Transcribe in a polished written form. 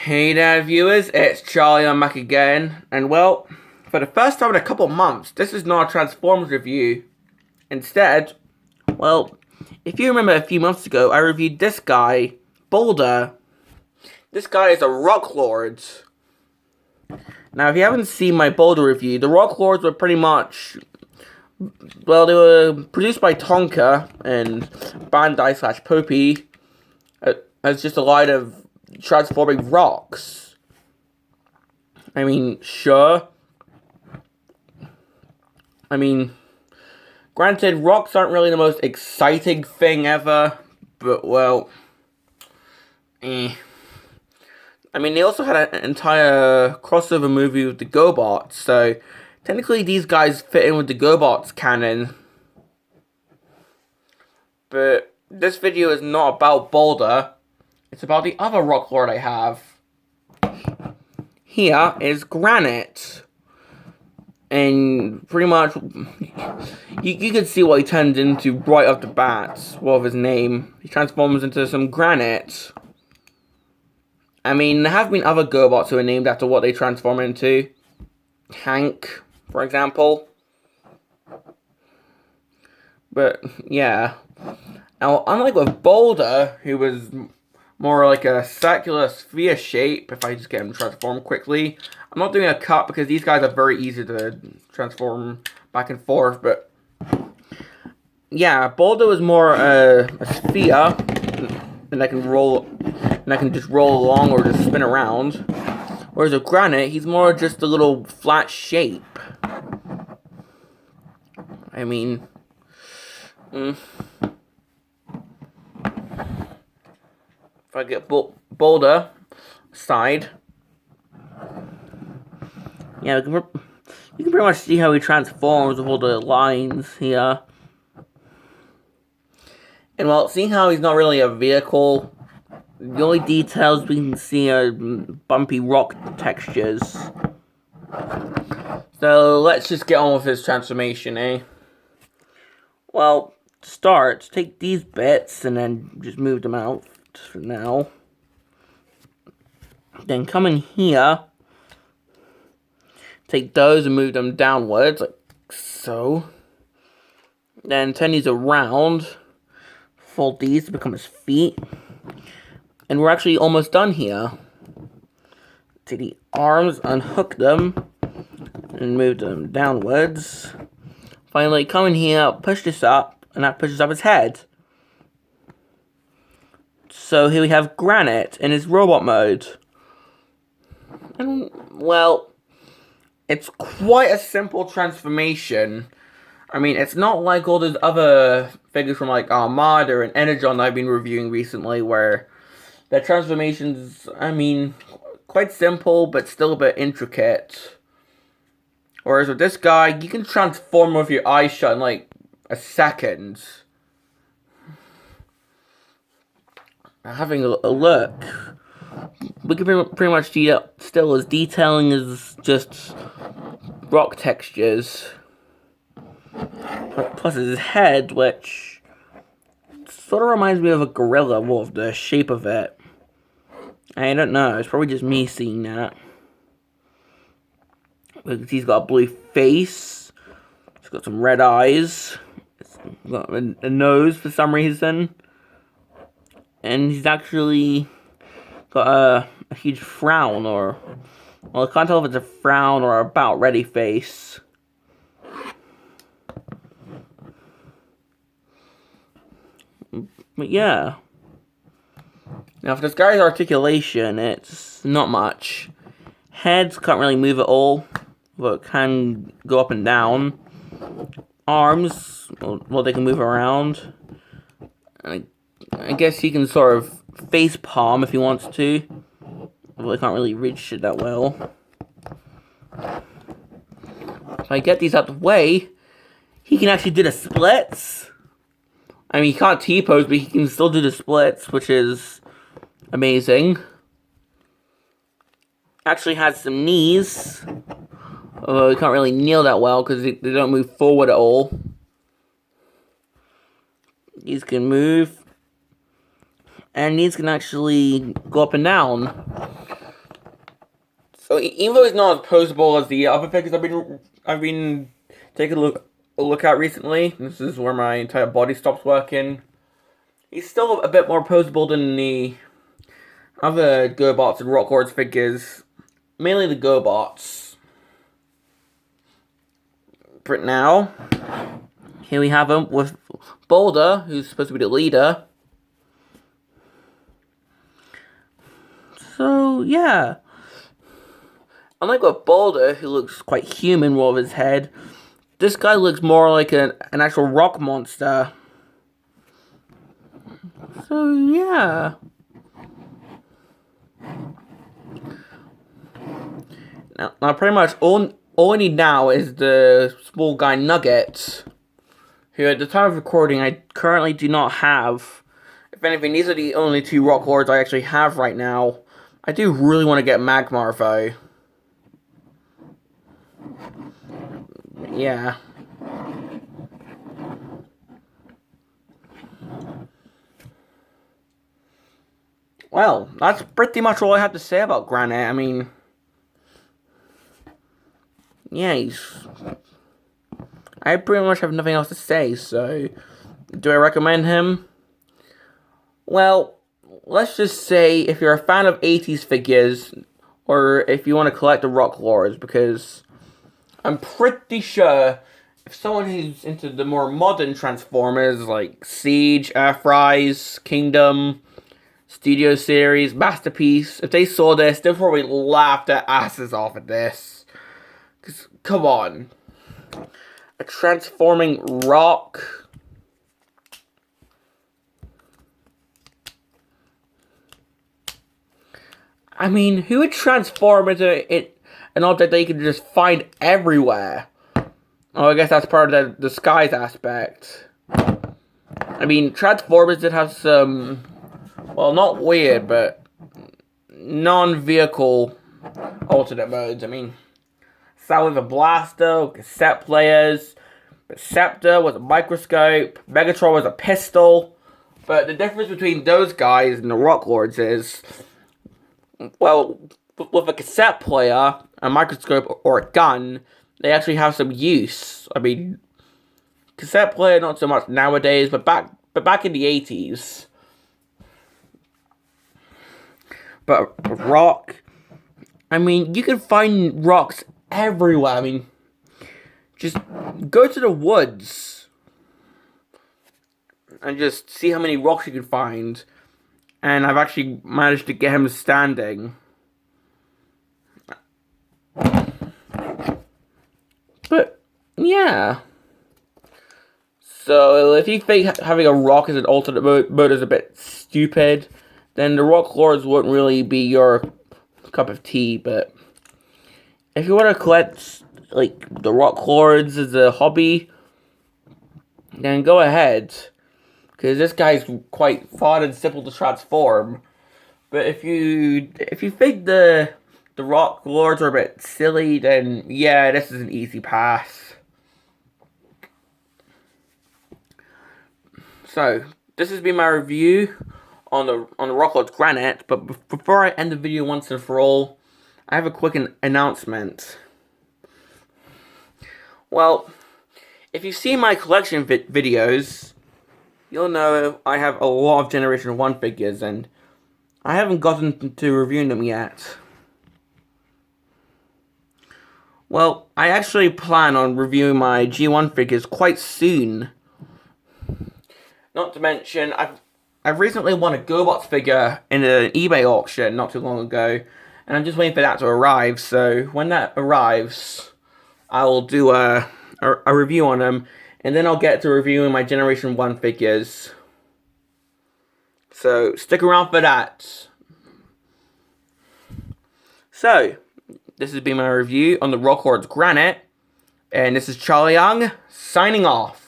Hey there viewers, it's Charlie, I'm back again, and well, for the first time in a couple months, this is not a Transformers review. Instead, well, if you remember a few months ago, I reviewed this guy, Boulder. This guy is a Rock Lord. Now, if you haven't seen my Boulder review, the Rock Lords were pretty much, well, they were produced by Tonka and Bandai/Poppy as just a lot of transforming rocks. I mean, sure. I mean, granted, rocks aren't really the most exciting thing ever, but well, I mean, they also had an entire crossover movie with the GoBots, so technically these guys fit in with the GoBots canon. But this video is not about Boulder. It's about the other Rock Lord I have. Here is Granite. And pretty much, you can see what he turns into right off the bat. Well, of his name. He transforms into some granite. I mean, there have been other GoBots who are named after what they transform into. Hank, for example. But, yeah. Now, unlike with Boulder, who was more like a circular sphere shape, if I just get him transformed quickly. I'm not doing a cut because these guys are very easy to transform back and forth, but yeah, Boulder was more a sphere, and I can just roll along or just spin around. Whereas with Granite, he's more just a little flat shape. I mean, if I get Boulder side, yeah, you can pretty much see how he transforms with all the lines here. And well, seeing how he's not really a vehicle, the only details we can see are bumpy rock textures. So let's just get on with his transformation, eh? Well, to start, take these bits and then just move them out for now. Then come in here, take those and move them downwards, like so. Then turn these around, fold these to become his feet. And we're actually almost done here. Take the arms, unhook them, and move them downwards. Finally, come in here, push this up, and that pushes up his head. So here we have Granite in his robot mode. And, well, it's quite a simple transformation. I mean, it's not like all those other figures from like Armada and Energon I've been reviewing recently, where their transformations, I mean, quite simple, but still a bit intricate. Whereas with this guy, you can transform with your eyes shut in like a second. Having a look, we can pretty much see that still as detailing as just rock textures. Plus his head, which sort of reminds me of a gorilla, well, of the shape of it. I don't know, it's probably just me seeing that. He's got a blue face, he's got some red eyes, he's got a nose for some reason. And he's actually got a huge frown, or, well, I can't tell if it's a frown or about ready face. But yeah. Now for this guy's articulation, it's not much. Heads can't really move at all, but it can go up and down. Arms, well, they can move around. And I guess he can sort of face palm if he wants to. Well, he can't really reach it that well. If I get these out the way, he can actually do the splits. I mean, he can't T-pose, but he can still do the splits, which is amazing. Actually has some knees. Although he can't really kneel that well because they don't move forward at all. These can move. And these can actually go up and down. So even though he's not as posable as the other figures I've been taking a look at recently, this is where my entire body stops working. He's still a bit more posable than the other GoBots and Rock Lords figures, mainly the GoBots. But now, here we have him with Boulder, who's supposed to be the leader. So, yeah. Unlike with Boulder, who looks quite human with his head, this guy looks more like an actual rock monster. So, yeah. Now pretty much all I need now is the small guy Nugget, who at the time of recording I currently do not have. If anything, these are the only two Rock Lords I actually have right now. I do really want to get Magmar though. Yeah. Well, that's pretty much all I have to say about Granite. I mean, yeah, I pretty much have nothing else to say, so do I recommend him? Well, let's just say if you're a fan of 80s figures, or if you want to collect the Rock Lords, because I'm pretty sure if someone who's into the more modern Transformers, like Siege, Earthrise, Kingdom, Studio Series, Masterpiece, if they saw this, they'd probably laugh their asses off at this. Because, come on. A transforming rock. I mean, who would transform into an object that you can just find everywhere? Oh, I guess that's part of the disguise aspect. I mean, Transformers did have some, well, not weird, but non-vehicle alternate modes. I mean, Sal was a blaster, cassette players, Scepter was a microscope, Megatron was a pistol. But the difference between those guys and the Rock Lords is, well, with a cassette player, a microscope, or a gun, they actually have some use. I mean, cassette player not so much nowadays, but back in the 80s. But rock, I mean, you can find rocks everywhere. I mean, just go to the woods and just see how many rocks you can find. And I've actually managed to get him standing. But, yeah. So, if you think having a rock as an alternate mode is a bit stupid, then the Rock Lords wouldn't really be your cup of tea. But if you want to collect, like, the Rock Lords as a hobby, then go ahead. Because this guy's quite fun and simple to transform. But if you think the Rock Lords are a bit silly, then yeah, this is an easy pass. So, this has been my review on the Rock Lords Granite. But before I end the video once and for all, I have a quick announcement. Well, if you've seen my collection videos, you'll know I have a lot of Generation 1 figures, and I haven't gotten to reviewing them yet. Well, I actually plan on reviewing my G1 figures quite soon. Not to mention, I've recently won a GoBots figure in an eBay auction not too long ago, and I'm just waiting for that to arrive. So when that arrives, I will do a review on them, and then I'll get to reviewing my Generation 1 figures. So stick around for that. So, this has been my review on the Rock Lords Granite, and this is Charlie Young, signing off.